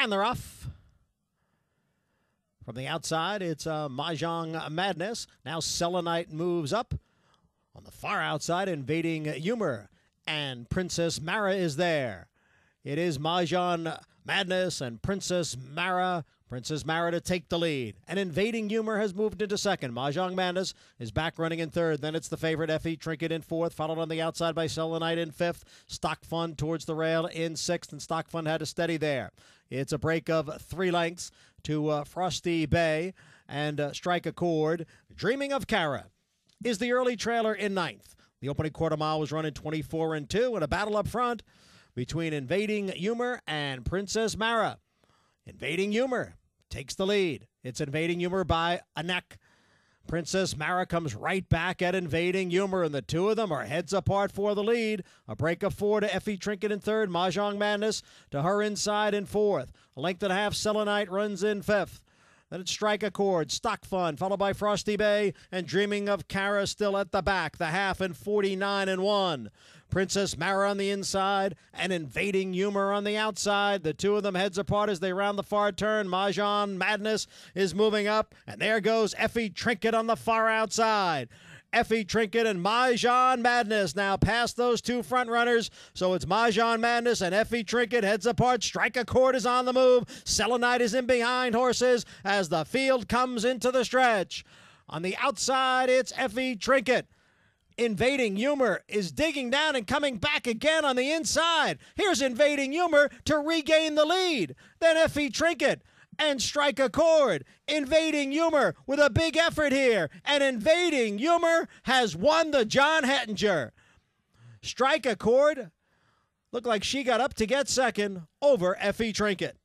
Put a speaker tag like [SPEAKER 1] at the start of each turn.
[SPEAKER 1] And they're off. From the outside, it's Mahjong Madness. Now Selenite moves up. On the far outside, Invading Humor. And Princess Mara is there. It is Mahjong Madness and Princess Mara. Princess Mara to take the lead. And Invading Humor has moved into second. Mahjong Madness is back running in third. Then it's the favorite, Effie Trinket, in fourth, followed on the outside by Selenite in fifth. Stock Fun towards the rail in sixth, and Stock Fun had to steady there. It's a break of 3 lengths to Frosty Bay and Strike a Chord. Dreaming of Kara is the early trailer in ninth. The opening quarter mile was running 24-2, and a battle up front between Invading Humor and Princess Mara. Invading Humor takes the lead. It's Invading Humor by a neck. Princess Mara comes right back at Invading Humor, and the two of them are heads apart for the lead. A break of 4 to Effie Trinket in third. Mahjong Madness to her inside in fourth. A length and a half, Selenite runs in fifth. Then it's Strike a Chord, Stock Fun, followed by Frosty Bay, and Dreaming of Kara still at the back. The half in 49-1. Princess Mara on the inside and Invading Humor on the outside. The two of them heads apart as they round the far turn. Mahjong Madness is moving up, and there goes Effie Trinket on the far outside. Effie Trinket and Mahjong Madness now past those two front runners. So it's Mahjong Madness and Effie Trinket heads apart. Strike a Chord is on the move. Selenite is in behind horses as the field comes into the stretch. On the outside, it's Effie Trinket. Invading Humor is digging down and coming back again on the inside. Here's Invading Humor to regain the lead. Then Effie Trinket and Strike a Chord. Invading Humor with a big effort here. And Invading Humor has won the John Hettinger. Strike a Chord looked like she got up to get second over Effie Trinket.